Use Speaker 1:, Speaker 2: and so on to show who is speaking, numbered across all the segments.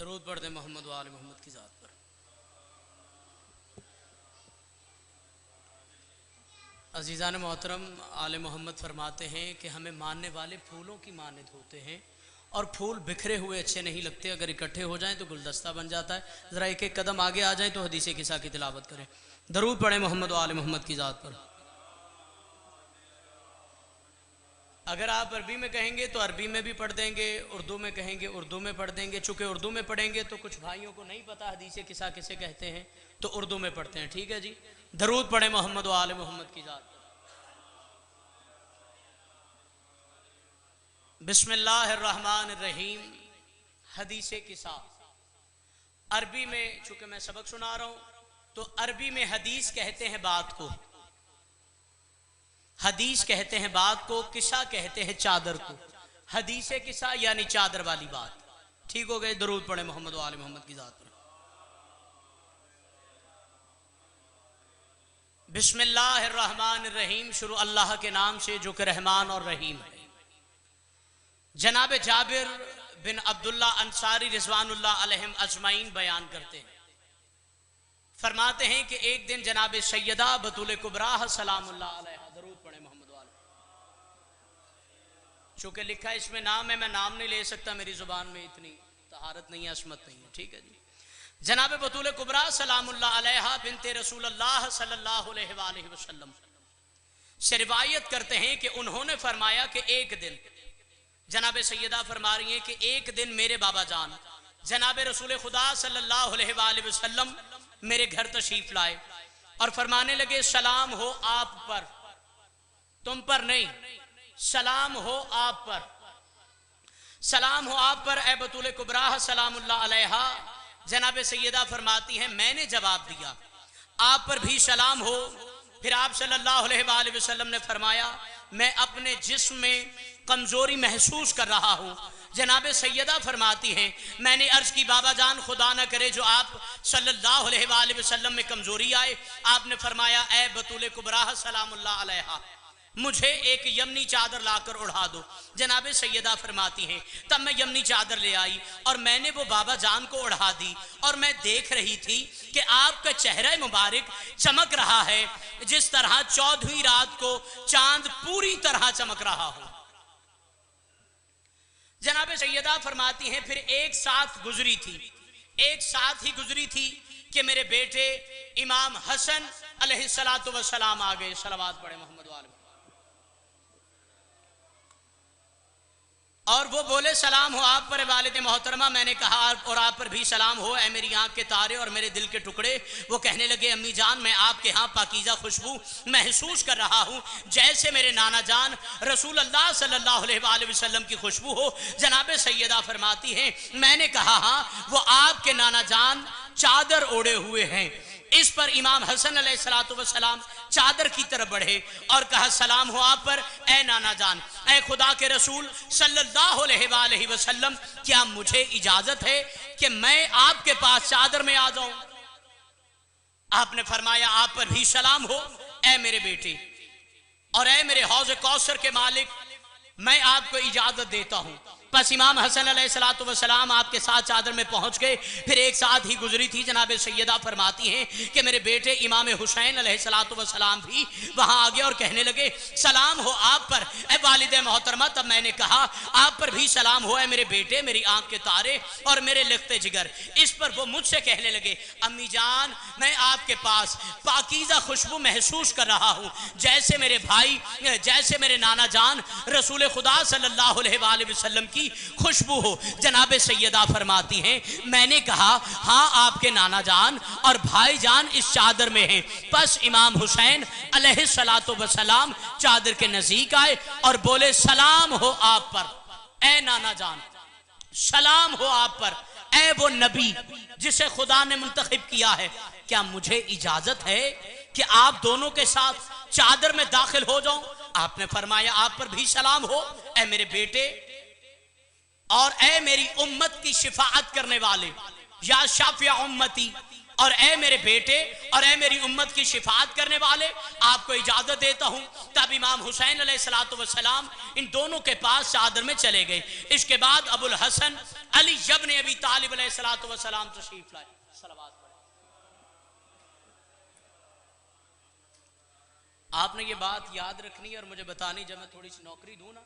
Speaker 1: दरूद पढ़ते मोहम्मद व आले मोहम्मद की ज़ात पर। अजीज़ान मोहतरम, आले मोहम्मद फरमाते हैं कि हमें मानने वाले फूलों की मानद होते हैं और फूल बिखरे हुए अच्छे नहीं लगते, अगर इकट्ठे हो जाएं तो गुलदस्ता बन जाता है। ज़रा एक एक कदम आगे आ जाएं तो हदीस किसा की तिलावत करें। दरूद पढ़े मोहम्मद व आले मोहम्मद की ज़ात पर। अगर आप अरबी में कहेंगे तो अरबी में भी पढ़ देंगे, उर्दू में कहेंगे उर्दू में पढ़ देंगे। चूँकि उर्दू में पढ़ेंगे तो कुछ भाइयों को नहीं पता हदीस किसा किसे कहते हैं, तो उर्दू में पढ़ते हैं। ठीक है जी, दरूद पढ़े मोहम्मद व आले मोहम्मद की ज़ात। बिस्मिल्लाहिर्रहमानिर्रहीम। हदीस किसा अरबी में, चूँकि मैं सबक सुना रहा हूँ तो अरबी में हदीस कहते हैं बात को, हदीस कहते हैं बात को, किसा कहते हैं चादर को। हदीस किसा यानी चादर वाली बात। ठीक हो गए, दरूद पढ़े मोहम्मद व आले मोहम्मद की ज़ात पर। बिस्मिल्लाहिर्रहमानिर्रहीम। शुरू अल्लाह के नाम से जो कि रहमान और रहीम है। जनाब जाबिर बिन अब्दुल्ला अंसारी रिजवानुल्लाह अलैहिम अजमाइन बयान करते हैं, फरमाते हैं कि एक दिन जनाब सैयदा बतूल कुबरा सलामुल्लाह अलैहा, दरूद पढ़े मोहम्मद वाले। चूंकि लिखा इसमें नाम है, मैं नाम नहीं ले सकता, मेरी जुबान में इतनी तहारत नहीं है, असमत नहीं है। ठीक है जी। जनाब बतूल कुबरा सलामुल्लाह अलैहा बिनते रसूलुल्लाह सल्लल्लाहु अलैहि वसल्लम से रिवायत करते हैं कि उन्होंने फरमाया कि एक दिन, जनाब सैयदा फरमा रही हैं कि एक दिन मेरे बाबा जान जनाब रसूल खुदा सल्लल्लाहु अलैहि वसल्लम मेरे घर तशरीफ लाए और फरमाने लगे, सलाम हो आप पर, तुम पर नहीं, सलाम हो आप पर, सलाम हो आप पर ए बतूल कुबरा सलामुल्लाह अलैहा। जनाब सैयदा फरमाती हैं, मैंने जवाब दिया, आप पर भी सलाम हो। फिर आप सल्लल्लाहु अलैहि वसल्लम ने फरमाया, मैं अपने जिस्म में कमजोरी महसूस कर रहा हूँ। जनाब सैयदा फरमाती हैं, मैंने अर्ज की, बाबा जान खुदा ना करे जो आप सल्लल्लाहु अलैहि वसल्लम में कमजोरी आए। आपने फरमाया, ए बतूल कुबरा सलामुल्लाह अलैहा, मुझे एक यमनी चादर लाकर उड़ा दो। जनाब सैयदा फरमाती हैं, तब मैं यमनी चादर ले आई और मैंने वो बाबा जान को उड़ा दी और मैं देख रही थी कि आपका चेहरा मुबारक चमक रहा है जिस तरह 14वीं रात को चांद पूरी तरह चमक रहा हो। जनाब सैयदा फरमाती हैं, फिर एक साथ गुजरी थी, एक साथ ही गुजरी थी कि मेरे बेटे इमाम हसन अलैहिस्सलातु वस्सलाम आ गए। सलावत पढ़े मोहम्मद वाले। और वो बोले, सलाम हो आप पर वालिद मोहतरमा। मैंने कहा, और आप पर भी सलाम हो ए मेरी आंख के तारे और मेरे दिल के टुकड़े। वो कहने लगे, अम्मी जान, मैं आपके यहाँ पाकीज़ा खुशबू महसूस कर रहा हूँ जैसे मेरे नाना जान रसूल अल्लाह सल्लल्लाहु अलैहि वसल्लम की खुशबू हो। जनाब सैयदा फरमाती हैं, मैंने कहा, हाँ वो आपके नाना जान चादर ओढ़े हुए हैं। इस पर इमाम हसन अलैहिस्सलातु वस्सलाम चादर की तरफ बढ़े और कहा, सलाम हो आप पर ए नाना जान, ए खुदा के रसूल सल्लल्लाहु अलैहि वसल्लम, क्या मुझे इजाजत है कि मैं आपके पास चादर में आ जाऊं? आपने फरमाया, आप पर भी सलाम हो ए मेरे बेटे और ए मेरे हौज कौसर के मालिक, मैं आपको इजाजत देता हूं। बस इमाम हसन अलैहिस्सलातु वस्सलाम आपके साथ चादर में पहुंच गए। फिर एक साथ ही गुजरी थी। जनाब सैयदा फरमाती हैं कि मेरे बेटे इमाम हुसैन अलैहिस्सलातु वस्सलाम भी वहां आ गए और कहने लगे, सलाम हो आप पर ए वालिदे मोहतरमा। तब मैंने कहा, आप पर भी सलाम हो ए मेरे बेटे, मेरी आंख के तारे और मेरे लिखते जिगर। इस पर वो मुझसे कहने लगे, अम्मी जान, मैं आपके पास पाकीज़ा खुशबू महसूस कर रहा हूँ जैसे मेरे भाई, जैसे मेरे नाना जान रसूल खुदा सल्लल्लाहु अलैहि वसल्लम की खुशबू हो। जनाब सैयदा फरमाती हैं, मैंने कहा, हाँ आपके नाना जान और भाई जान इस चादर में हैं। बस इमाम हुसैन अलैहिस्सलातु वस्सलाम चादर के नजदीक आए और बोले, सलाम हो आप पर ए नाना जान, सलाम हो आप पर ए वो नबी जिसे खुदा ने मुंतखब किया है। क्या मुझे इजाजत है कि आप दोनों के साथ चादर में दाखिल हो जाऊं? आपने फरमाया, आप पर भी सलाम हो ए मेरे बेटे और ए मेरी उम्मत की शिफाअत करने वाले, या शाफिया उम्मती, और ए मेरे बेटे और ए मेरी उम्मत की शिफात करने वाले, आपको इजाजत देता हूं। तब इमाम हुसैन अलैहिस्सलातु वस्सलाम इन दोनों के पास चादर में चले गए। इसके बाद अबुल हसन अली इब्न अबी तालिब अलैहिस्सलातु वस्सलाम तशरीफ लाए। सलावत पढ़े। आपने ये बात याद रखनी और मुझे बतानी, जब मैं थोड़ी सी नौकरी दूं ना।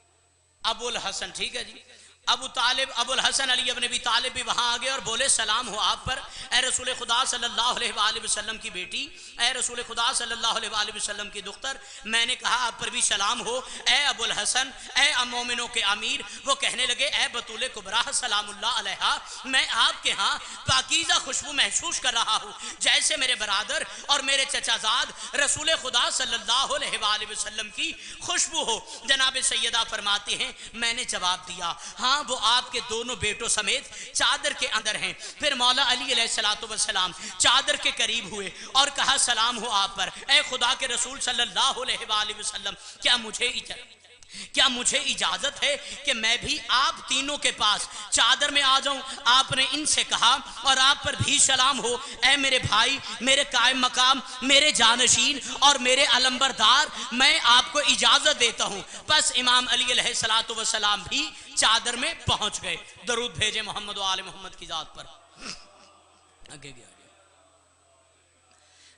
Speaker 1: अबुल हसन, ठीक है जी, अबुल हसन अली इब्न अबी तालिब भी वहां आ गए और बोले सलाम हो आप पर, ए रसूल खुदा सल्लल्लाहु अलैहि वसल्लम की बेटी, ए रसूल खुदा सल्लल्लाहु अलैहि वसल्लम की दुख्तर, मैंने कहा आप पर भी सलाम हो। ए अबुल हसन, ए मोमिनों के अमीर। वो कहने लगे ए बतूल कुबरा सलामुल्लाह अलैहा, मैं आपके यहाँ पाकीज़ा खुशबू महसूस कर रहा हूँ जैसे मेरे बरादर और मेरे चचाजाद रसूल खुदा सल्लल्लाहु अलैहि वसल्लम की खुशबू हो। जनाब सैयदा फरमाते हैं मैंने जवाब दिया हाँ वो आपके दोनों बेटों समेत चादर के अंदर हैं। फिर मौला अली अलैहिस्सलातु वस्सलाम चादर के करीब हुए और कहा सलाम हो आप पर, ए खुदा के रसूल सल्लल्लाहु अलैहि वसल्लम, क्या मुझे इजाजत है कि मैं भी आप तीनों के पास चादर में आ जाऊं? आपने इनसे कहा और आप पर भी सलाम हो, ऐ मेरे भाई, मेरे कायम मकाम, मेरे जानशीन और मेरे अलंबरदार, मैं आपको इजाजत देता हूं। बस इमाम अली अलैहिस्सलातु वस्सलाम भी चादर में पहुंच गए। दरूद भेजे मोहम्मद व आले मोहम्मद की जात पर। आगे गया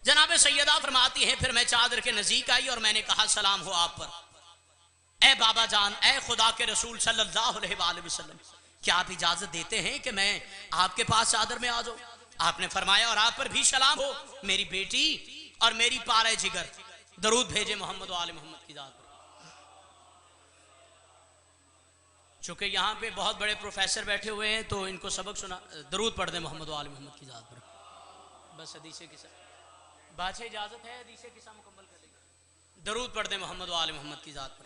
Speaker 1: जनाब सैयदा फरमाती है फिर मैं चादर के नजदीक आई और मैंने कहा सलाम हो आप पर, ए बाबा जान, ए खुदा के रसूल सल्लल्लाहु अलैहि वसल्लम, क्या आप इजाजत देते हैं कि मैं आपके पास चादर में आ जाऊं? आपने फरमाया और आप पर भी सलाम हो मेरी बेटी और मेरी पारे जिगर। दरूद भेजे मोहम्मद व आले मोहम्मद की जात पर। चूंकि यहाँ पे बहुत बड़े प्रोफेसर बैठे हुए हैं तो इनको सबक सुना, दरूद पढ़ दे मोहम्मद व आले मोहम्मद की जात पर। बस हदीसे किसा बादशाह इजाजत है, हदीसे किसा मुकम्मल कर लेंगे। दरूद पढ़ दे मोहम्मद व आले मोहम्मद की जात पर।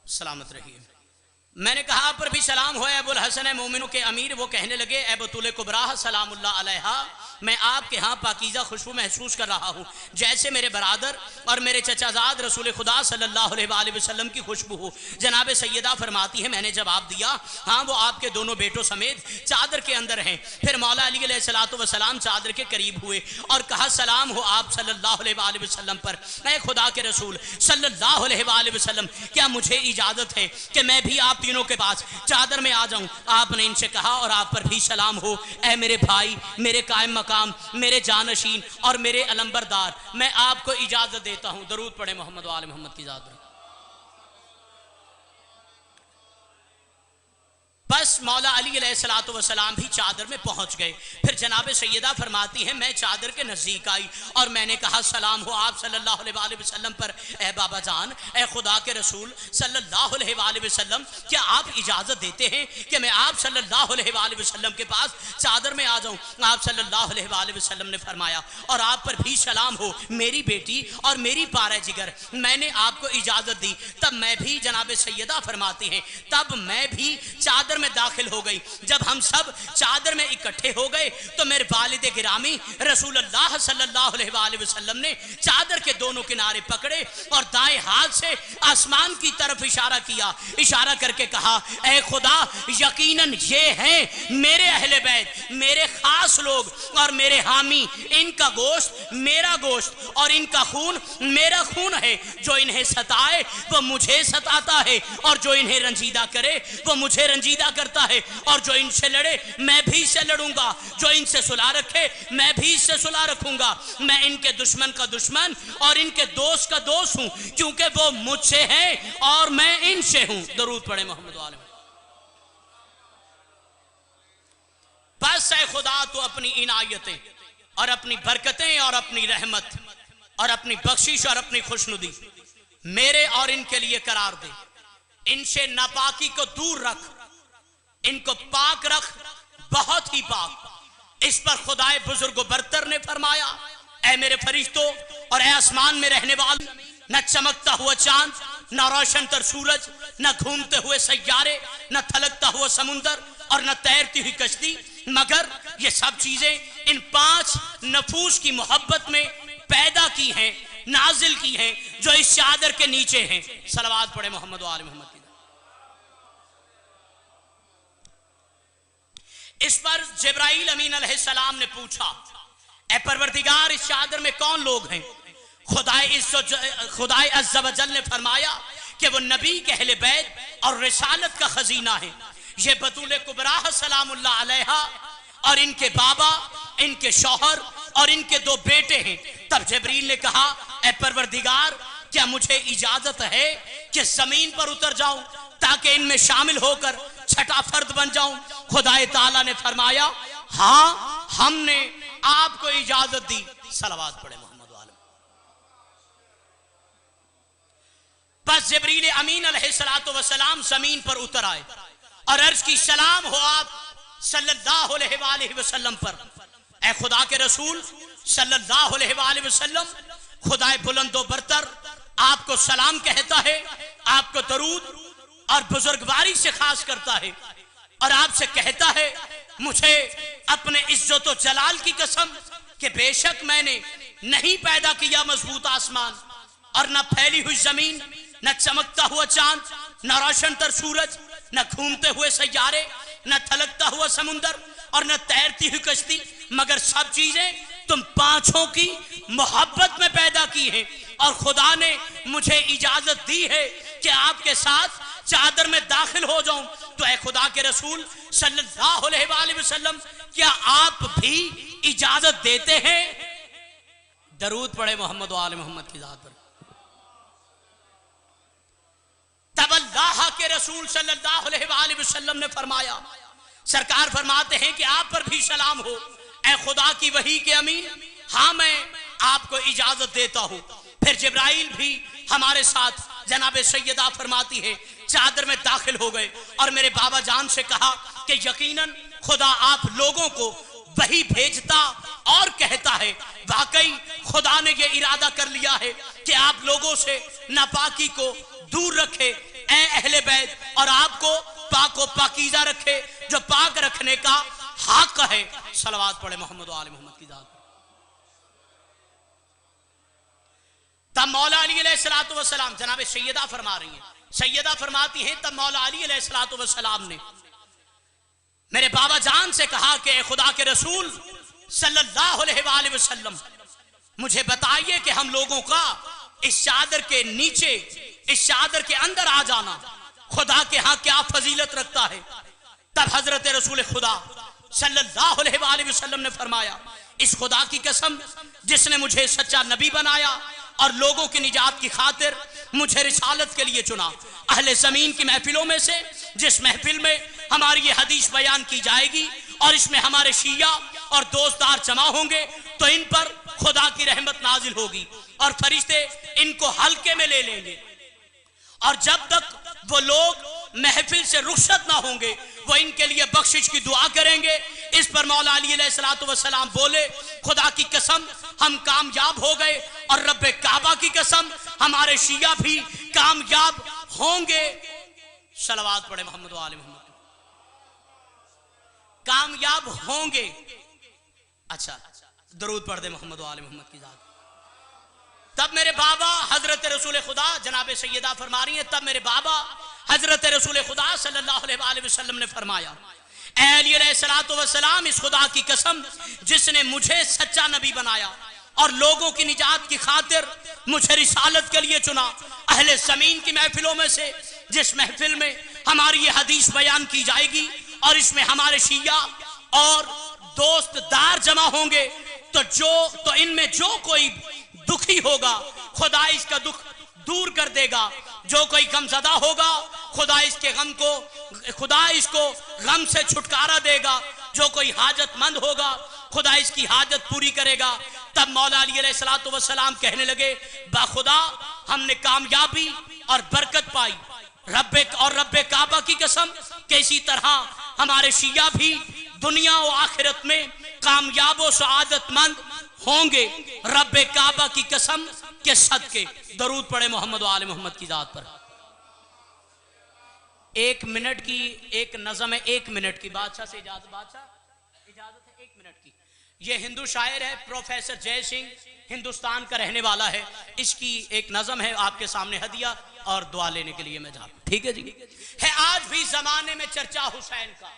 Speaker 1: सलामत रहिए। मैंने कहा आप पर भी सलाम हो अबुल हसन मोमिनों के अमीर। वो कहने लगे ए बतूल कुबरा सलामुल्लाह अलैहा, मैं आपके यहाँ पाकीज़ा खुशबू महसूस कर रहा हूँ जैसे मेरे बरादर और मेरे चचाजाद रसूल खुदा सल्लल्लाहु अलैहि वसल्लम की खुशबू हो। जनाब सैयदा फरमाती है मैंने जवाब दिया हाँ वो आपके दोनों बेटों समेत चादर के अंदर हैं। फिर मौला अली अलैहिस्सलातु वस्सलाम चादर के करीब हुए और कहा सलाम हो आप सल्लल्लाहु अलैहि वसल्लम पर, ऐ खुदा के रसूल सल्लल्लाहु अलैहि वसल्लम, क्या मुझे इजाजत है कि मैं भी आप तीनों के पास चादर में आ जाऊं? आपने इनसे कहा और आप पर भी सलाम हो, ऐ मेरे भाई, मेरे कायम मकाम, मेरे जानशीन और मेरे अलंबरदार, मैं आपको इजाजत देता हूं। दरूद पढ़े मोहम्मद व आले मोहम्मद की जात। बस मौला अली अलैहिस्सलातु वस्सलाम भी चादर में पहुंच गए। फिर जनाब सैयदा फरमाती है मैं चादर के नजदीक आई और मैंने कहा सलाम हो आप सल्लल्लाहु अलैहि वसल्लम पर, ए बाबा जान, ए खुदा के रसूल सल्लल्लाहु अलैहि वसल्लम, क्या आप इजाजत देते हैं कि मैं आप सल्लल्लाहु अलैहि वसल्लम के पास चादर में आ जाऊं? आप सल्लल्लाहु अलैहि वसल्लम ने फरमाया और आप पर भी सलाम हो मेरी बेटी और मेरी पारे जिगर, मैंने आपको इजाजत दी। तब मैं भी, जनाब सैयदा फरमाती हैं, तब मैं भी चादर में दाखिल हो गई। जब हम सब चादर में इकट्ठे हो गए तो मेरे वालिद गिरामी रसूलुल्लाह सल्लल्लाहु अलैहि वसल्लम ने चादर के दोनों किनारे पकड़े और दाएं हाथ से आसमान की तरफ इशारा किया। इशारा करके कहा ऐ खुदा, यकीनन ये हैं मेरे अहले बैत, मेरे खास लोग और मेरे हामी, इनका गोश्त मेरा गोश्त और इनका खून मेरा खून है। जो इन्हें सताए वो मुझे सताता है और जो इन्हें रंजीदा करे वो मुझे रंजीदा करता है और जो इनसे लड़े मैं भी इससे लड़ूंगा, जो इनसे सुलह रखे मैं भी इससे सुलह रखूंगा। मैं इनके दुश्मन का दुश्मन और इनके दोस्त का दोस्त हूं क्योंकि वो मुझसे हैं और मैं इनसे हूं। दरूद पढ़े मोहम्मद वाले। बस ऐ खुदा तो अपनी इनायतें और अपनी बरकतें और अपनी रहमत और अपनी बख्शिश और अपनी खुशनुदी मेरे और इनके लिए करार दे। इनसे नापाकी को दूर रख, इनको पाक रख, बहुत ही पाक। इस पर खुदाए बुजुर्ग बरतर ने फरमाया ऐ मेरे फरिश्तों और ऐ आसमान में रहने वाले, न चमकता हुआ चांद, न रोशन तर सूरज, न घूमते हुए सैयारे, न थलकता हुआ समुंदर और न तैरती हुई कश्ती, मगर ये सब चीजें इन 5 नफूस की मोहब्बत में पैदा की हैं, नाजिल की हैं, जो इस चादर के नीचे हैं। सलवात पढ़े मोहम्मद व आले मोहम्मद की। इस पर जिब्राइल अमीन अलैहिस्सलाम ने पूछा, ए परवरदिगार, इस चादर में कौन लोग हैं? खुदाए अज़्ज़ा व जल ने फरमाया कि वो नबी के अहले बैत और रिसालत का खजीना है। ये बतूल कुबरा सलामुल्लाह अलैहा और इनके बाबा, इनके शौहर और इनके 2 बेटे हैं। तब जिब्रील ने कहा, ए परवरदिगार, क्या मुझे इजाजत है कि जमीन पर उतर जाऊं ताकि इनमें शामिल होकर छठा फर्द बन जाऊं? खुदाए ताला ने फरमाया, हाँ, हमने आपको इजाजत दी। सलावत पढ़े मोहम्मद वाले। बस जिब्रील अमीन अलैहिस्सलातु वस्सलाम जमीन पर उतर आए और अर्ज की, सलाम हो आप सल्लल्लाहु अलैहि वसल्लम पर। ए खुदा के रसूल सल्लल्लाहु अलैहि वसल्लम, खुदाए बुलंदो बरतर आपको सलाम कहता है, आपको दरूद और बुजुर्गवारी से खास करता है और आपसे कहता है, मुझे अपने इज्जत और जलाल की कसम कि बेशक मैंने नहीं पैदा किया मजबूत आसमान और न फैली हुई जमीन, न चमकता हुआ चांद, न रोशन तर सूरज, न घूमते हुए सैयारे, न थलकता हुआ समुंदर और न तैरती हुई कश्ती, मगर सब चीजें तुम पांचों की मोहब्बत में पैदा की हैं। और खुदा ने मुझे इजाजत दी है कि आपके साथ चादर में दाखिल हो जाऊं। तो ऐ खुदा के रसूल सल्लल्लाहु अलैहि वसल्लम, क्या आप भी इजाजत देते हैं? दरूद पढ़े मोहम्मद व आले मोहम्मद की जात पर। तब अल्लाह के रसूल सल्लल्लाहु अलैहि वसल्लम ने फरमाया, सरकार फरमाते हैं कि आप पर भी सलाम हो, ऐ खुदा की वही के अमीन, हाँ मैं आपको इजाजत देता हूं। फिर जिब्राइल भी हमारे साथ, जनाबे सैयदा फरमाती है, चादर में दाखिल हो गए और मेरे बाबा जान से कहा कि यकीनन खुदा आप लोगों को वही भेजता और कहता है, वाकई खुदा ने यह इरादा कर लिया है कि आप लोगों से नापाकी को दूर रखे ऐ अहले बैत, और आपको पाको पाकीज़ा रखे जो पाक रखने का हक है। सलवात पढ़े मोहम्मद व आले मोहम्मद की जात। तब मौला अली अलैहिस्सलातु वस्सलाम, जनाबे सैयदा फरमा रही हैं, सैयदा फरमाती हैं, तब मौला अली अलैहिस्सलातु वस्सलाम ने मेरे बाबा जान से कहा कि खुदा के रसूल सल्लल्लाहु अलैहि वसल्लम, मुझे बताइए कि हम लोगों का इस चादर के नीचे, इस चादर के अंदर आ जाना खुदा के यहाँ क्या फजीलत रखता है। तब हजरत रसूल खुदा सल्लल्लाहु अलैहि वसल्लम ने फरमाया, इस खुदा की कसम जिसने मुझे सच्चा नबी बनाया और लोगों की निजात की खातिर मुझे रिसालत के लिए चुना, अहले जमीन की महफिलों में से जिस महफिल में हमारी ये हदीस बयान की जाएगी और इसमें हमारे शिया और दोस्तदार जमा होंगे, तो इन पर खुदा की रहमत नाजिल होगी और फरिश्ते इनको हल्के में ले लेंगे। और जब तक वो लोग महफिल से रुखसत ना होंगे, वो इनके लिए बख्शिश की दुआ करेंगे। इस पर मौला अली अलैहिस्सलातु वस्सलाम बोले, खुदा की कसम हम कामयाब हो गए और रब्बे काबा की कसम हमारे शिया भी कामयाब होंगे। सलवात पढ़े मोहम्मद व आले मोहम्मद। कामयाब होंगे। अच्छा, दरूद पढ़ दे मोहम्मद व आले मोहम्मद की जात। तब मेरे बाबा हजरत रसूल खुदा, जनाबे सैयदा फरमा रही है, तब मेरे बाबा हजरत रसूल खुदा सल्लल्लाहु अलैहि वसल्लम ने फरमाया, ऐ अली अलैहिस्सलातु वस्सलाम, इस खुदा की कसम जिसने मुझे सच्चा नबी बनाया और लोगों की निजात की खातिर मुझे रिसालत के लिए चुना, अहले जमीन की महफिलों में से जिस महफिल में हमारी ये हदीस बयान की जाएगी और इसमें हमारे शिया और दोस्तदार जमा होंगे, तो इनमें जो कोई दुखी होगा खुदा इसका दुख दूर कर देगा, जो कोई गमज़दा होगा खुदा इसके गम को, खुदा इसको गम से छुटकारा देगा, जो कोई हाजतमंद होगा खुदा इसकी हाजत पूरी करेगा। तब मौला अली अलैहिस्सलातु वस्सलाम कहने लगे, बाखुदा हमने कामयाबी और बरकत पाई, रब्बे काबा की कसम कि इसी तरह हमारे शिया भी दुनिया और आखिरत में कामयाब और सआदतमंद होंगे, रब्बे काबा की कसम के सदके। दरूद पढ़े मोहम्मद व आले मोहम्मद की जात पर। 1 मिनट की एक नज़म है, 1 मिनट की। बादशाह से इजाजत, बादशाह इजाजत है 1 मिनट की। ये हिंदू शायर है प्रोफेसर जय सिंह, हिंदुस्तान का रहने वाला है। इसकी एक नज़म है आपके सामने हदिया और दुआ लेने के लिए मैं जा, ठीक है जी। है आज भी जमाने में चर्चा हुसैन का,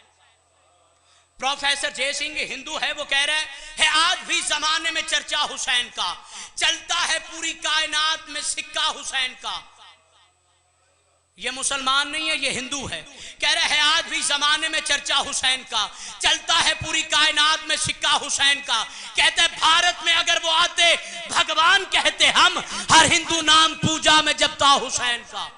Speaker 1: प्रोफेसर जय सिंह हिंदू है, वो कह रहा है आज भी जमाने में चर्चा हुसैन का, चलता है पूरी कायनात में सिक्का हुसैन का। ये मुसलमान नहीं है, ये हिंदू है, कह रहा है आज भी जमाने में चर्चा हुसैन का, चलता है पूरी कायनात में सिक्का हुसैन का। कहते हैं भारत में अगर वो आते भगवान कहते हम, हर हिंदू नाम पूजा में जपता हुसैन का।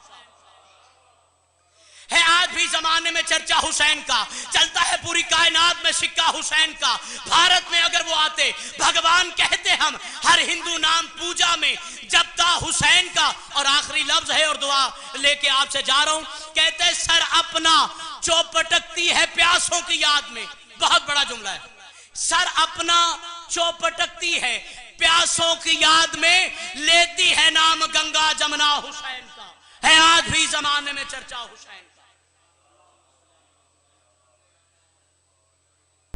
Speaker 1: है आज भी जमाने में चर्चा हुसैन का, चलता है पूरी कायनात में सिक्का हुसैन का। भारत में अगर वो आते भगवान कहते हम, हर हिंदू नाम पूजा में जपता हुसैन का। और आखिरी लफ्ज है और दुआ लेके आपसे जा रहा हूं, कहते हैं सर अपना चौपटकती है प्यासों की याद में। बहुत बड़ा जुमला है, सर अपना चौपटकती है प्यासों की याद में, लेती है नाम गंगा जमुना हुसैन का। है आज भी जमाने में चर्चा हुसैन का।